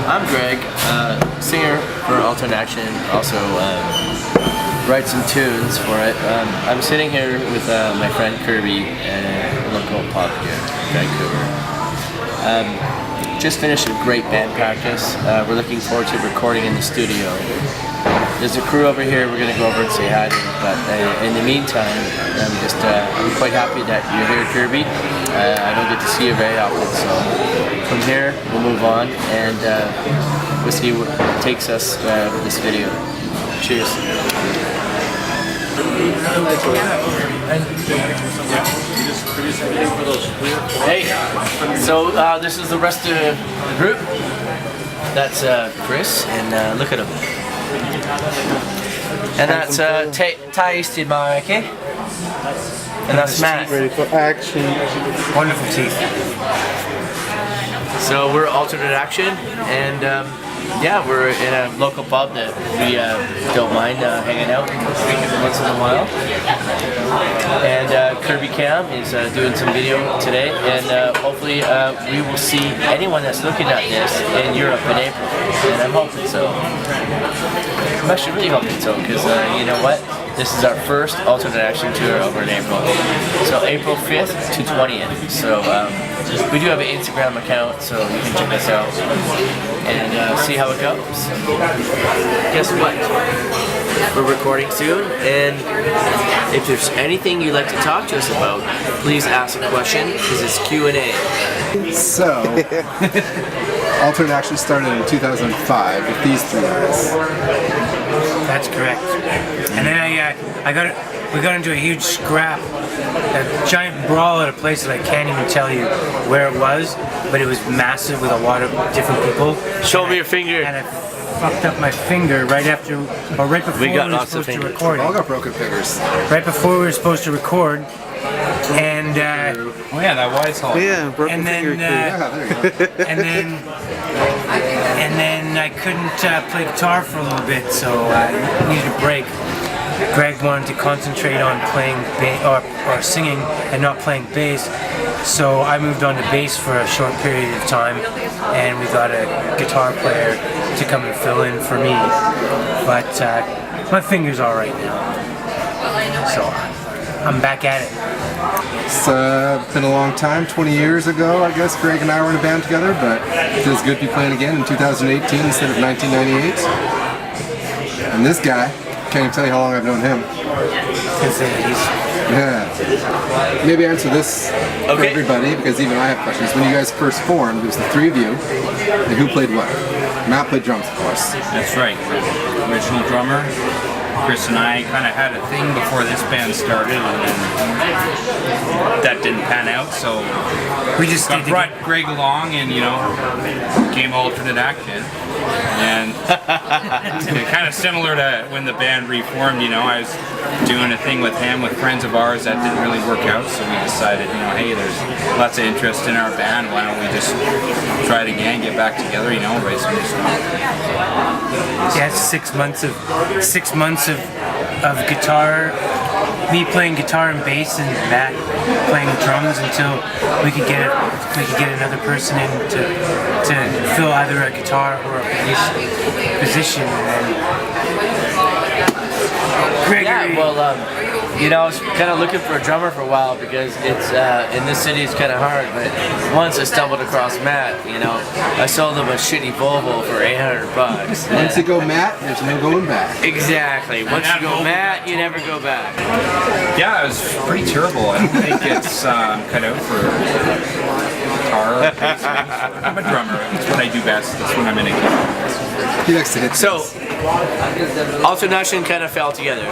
I'm Greg, singer for Alternate Action, also write some tunes for it. I'm sitting here with my friend Kirby at a local pub here in Vancouver. Just finished a great band practice. We're looking forward to recording in the studio. There's a crew over here, we're going to go over and say hi to them, but in the meantime, I'm quite happy that you're here, Kirby. I don't get to see you very often, so from here we'll move on and we'll see what takes us with this video. Cheers. Hey, so this is the rest of the group. That's Chris, and look at him. And that's Tasted Mikey. And that's Matt. Ready for action. Wonderful teeth. So we're Alternate Action, and yeah, we're in a local pub that we don't mind hanging out once in a while. And Kirby Cam is doing some video today, and hopefully we will see anyone that's looking at this in Europe in April. And I'm hoping so. I'm actually really hoping so, because you know what? This is our first Alternate Action tour over in April. So April 5th to 20th. So we do have an Instagram account, so you can check us out and see how it goes. Guess what? We're recording soon, and if there's anything you'd like to talk to us about, please ask a question, because it's Q&A. So, Alternate Action started in 2005 with these three guys. That's correct. And then we got into a huge scrap, a giant brawl at a place that I can't even tell you where it was, but it was massive with a lot of different people. Show me your finger. And I fucked up my finger right after, or right before we were supposed to record. We all got broken fingers. Right before we were supposed to record, and oh yeah, that wise hole. Yeah, broken and then, finger. Yeah, there you go. and then I couldn't play guitar for a little bit, so I needed a break. Greg wanted to concentrate on playing or singing and not playing bass, so I moved on to bass for a short period of time, and we got a guitar player to come and fill in for me. But my finger's all right now, so I'm back at it. It's been a long time, 20 years ago, I guess Greg and I were in a band together, but it feels good to be playing again in 2018 instead of 1998. And this guy, can't even tell you how long I've known him. Yeah. Maybe answer this for everybody, because even I have questions. When you guys first formed, it was the three of you, and who played what? Matt played drums, of course. That's right. Original drummer. Chris and I kind of had a thing before this band started, and then that didn't pan out, so We just brought Greg along, and you know, became Alternate Action. And kind of similar to when the band reformed, you know, I was doing a thing with him, with friends of ours, that didn't really work out, so we decided, you know, hey, there's lots of interest in our band, why don't we just try it again, get back together, you know, write some new songs. Yeah, 6 months of guitar, me playing guitar and bass, and Matt playing drums until we could get another person in to fill either a guitar or a bass position. And Gregory. Yeah, well, you know, I was kind of looking for a drummer for a while, because it's in this city it's kind of hard. But once I stumbled across Matt, you know, I sold him a shitty Volvo for $800. Once you go Matt, there's no going back. Exactly. Once you go Matt, you never go back. Yeah, it was pretty terrible. I don't think it's cut out for guitar. I'm a drummer. It's what I do best. That's when I'm in a guitar. He likes to hit. So, Alternate Action kind of fell together.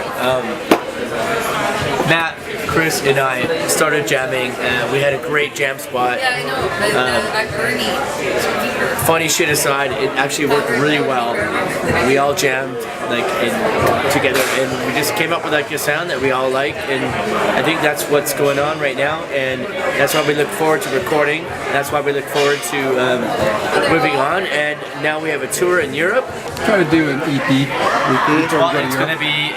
Matt, Chris, and I started jamming, and we had a great jam spot. Yeah, I know. Bernie. Funny shit aside, it actually worked really well. We all jammed together, and we just came up with like a sound that we all like, and I think that's what's going on right now, and that's why we look forward to recording. That's why we look forward to moving on, and now we have a tour in Europe. Try to do an EP. Well, it's going to be.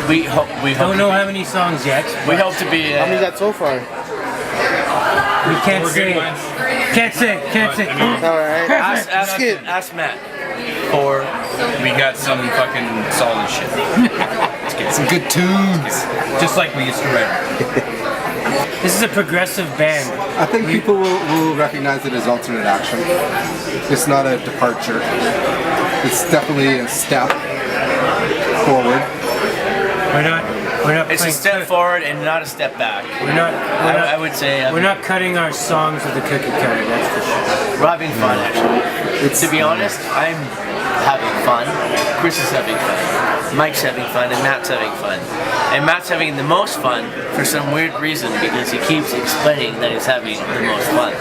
We hope. Don't know how many songs yet. We hope to be. How many got so far? We can't say. Can't say. All right. Ask it. Ask Matt. Or We got some fucking solid shit. Some good tunes. Just like we used to write. This is a progressive band. I think people will recognize it as alternate action. It's not a departure. It's definitely a step forward. We're not it's a playing- step forward and not a step back. I I would say we're not cutting our songs with a cookie cutter. That's for sure. we're having fun actually. To be honest, I'm having fun. Chris is having fun. Mike's having fun, and Matt's having fun. And Matt's having the most fun for some weird reason because he keeps explaining that he's having the most fun,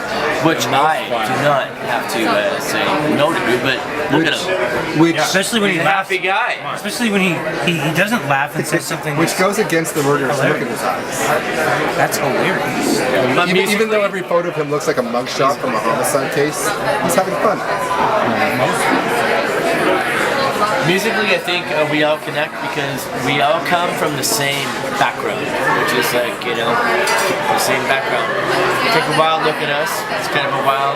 which I do not have to say no to, but look at him. Which Especially when He's he a laughs. happy guy. Especially when he doesn't laugh and says something which goes against the murderous look in his eyes. that's hilarious. But Even though every photo of him looks like a mugshot from a homicide case, he's having fun. Musically, I think we all connect because we all come from the same background, which is like, you know, the same background. Take a wild look at us. It's kind of a wild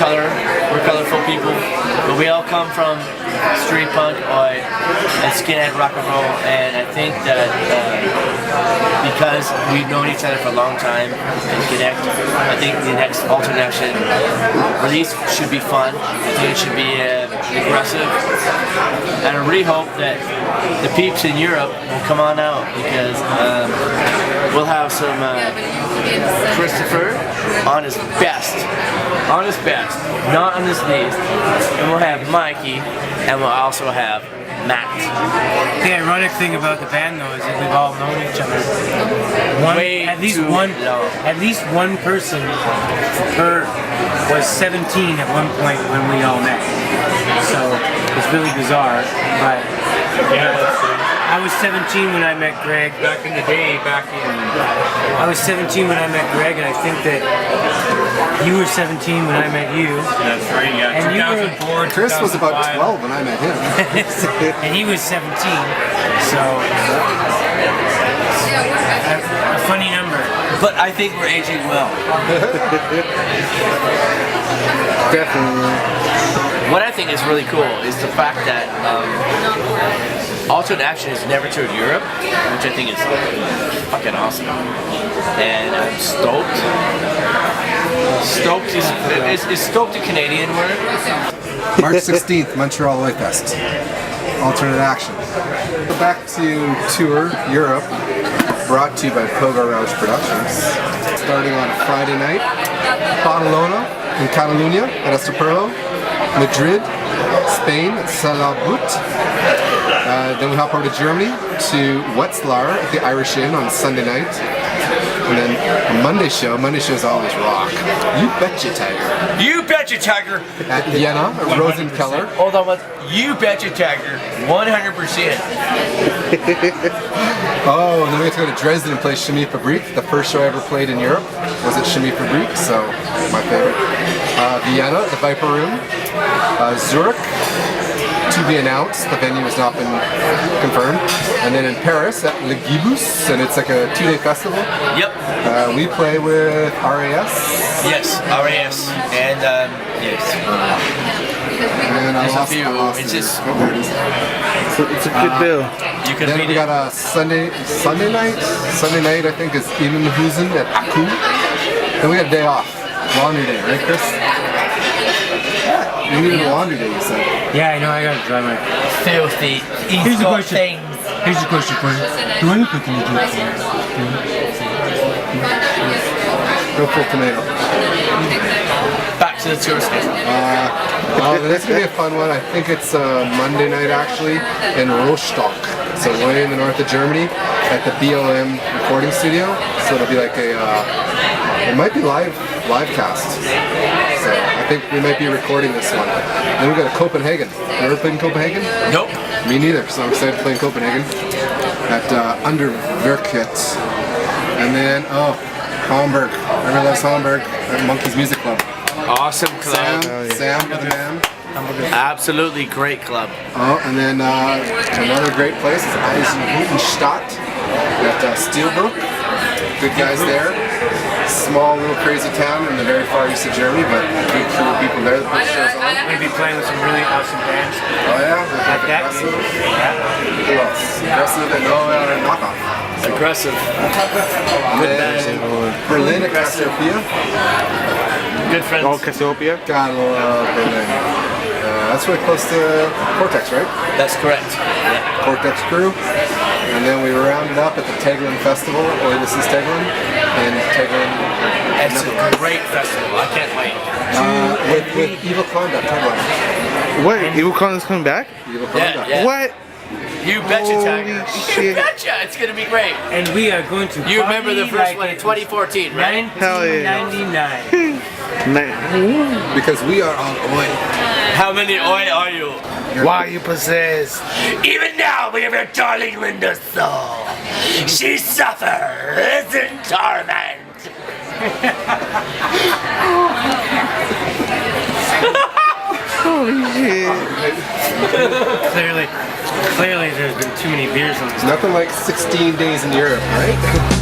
color. We're colorful people, but we all come from street punk, oi, and skinhead rock and roll. And I think that because we've known each other for a long time and connect, I think the next Alternate Action release should be fun. I think it should be aggressive. And I really hope that the peeps in Europe will come on out because we'll have some Christopher on his best, not on his least, and we'll have Mikey, and we'll also have Matt. The ironic thing about the band though is that we've all known each other. At least one person was 17 at one point when we all met. So it's really bizarre, but I was 17 when I met Greg. Back in the day, I was 17 when I met Greg, and I think that you were 17 when I met you. that's right, yeah. And you were- 2004, Chris was about 2005. 12 when I met him. And he was 17, so a funny number. But I think we're aging well. Definitely. What I think is really cool is the fact that Alternate Action has never toured Europe, which I think is fucking awesome. And I'm stoked. Stoked is stoked a Canadian word? March 16th, Montreal Oi Fest. Alternate Action. Go back to tour Europe, brought to you by Pogo Rouge Productions. Starting on Friday night, Barcelona in Catalunya at Estepurlo, Madrid, Spain at Salabut. Then we hop over to Germany to Wetzlar at the Irish Inn on Sunday night. And then a Monday shows always rock. You betcha, Tiger. You betcha, Tiger! At Vienna at Rosenkeller. Hold on, you betcha, Tiger. 100%. Oh, and then we have to go to Dresden and play Chimie Fabrique. The first show I ever played in Europe was at Chimie Fabrique, so my favorite. Vienna at the Viper Room. Zurich, to be announced. The venue has not been confirmed. And then in Paris at Le Gibus, and it's like a 2-day festival. Yep. We play with RAS. Yes, RAS. And, yes. And I There's a lost, few. I lost It's it. just- Oh, there it is. It's a good bill. You can Then read we it. got a Sunday night. Sunday night I think is Evenhuizen at Aku. Then we got a day off. Laundry day, right, Chris? You needed a laundry day, you said. Yeah, I know. I gotta dry my. Filthy. Here's the question. Things. Here's the question for you. Do I look like an idiot? Go full tomato. Back to the tour station. Oh, that's gonna be a fun one. I think it's Monday night actually in Rostock, so way in the north of Germany, at the BLM recording studio. So it'll be like it might be live cast. So I think we might be recording this one. Then we got to Copenhagen. You ever played in Copenhagen? Nope. Me neither. So I'm excited to play in Copenhagen at Underverket. And then Hamburg. Everyone loves Hamburg at Monkey's Music Club. Awesome club. Sam, the man. Absolutely great club. Oh, and then another great place is Eisenhutenstadt at Steelbrook. Good guys there. small little crazy town in the very far east of Germany, but big crew of people there that put shows on. We're going to be playing with some really awesome bands. Oh yeah? At that Aggressive. gig. Who else? Aggressive and knockoff. Aggressive. Good band. Berlin at Cassiopeia. Good friends. Oh, Cassiopeia. Gotta love Berlin. That's really close to Cortex, right? That's correct. Yeah. Cortex crew. And then we rounded up at the Teglin Festival, or this is Teglin, in Teglin. It's a great festival. I can't wait. With Evil Conduct headlining. What? Evil Conduct's coming back? Evil Conduct. Yeah. What? You betcha, Tiger. Holy You shit. betcha. It's gonna be great. And we are going to You remember the party first like one in it 2014, right? was Hell yeah. 1999. Man. Because we are on Oi. How many oi are you? Why are you possessed? Even now we have your darling Linda's soul. She suffers in torment. Holy shit. Clearly there's been too many beers on this. Nothing like 16 days in Europe, right?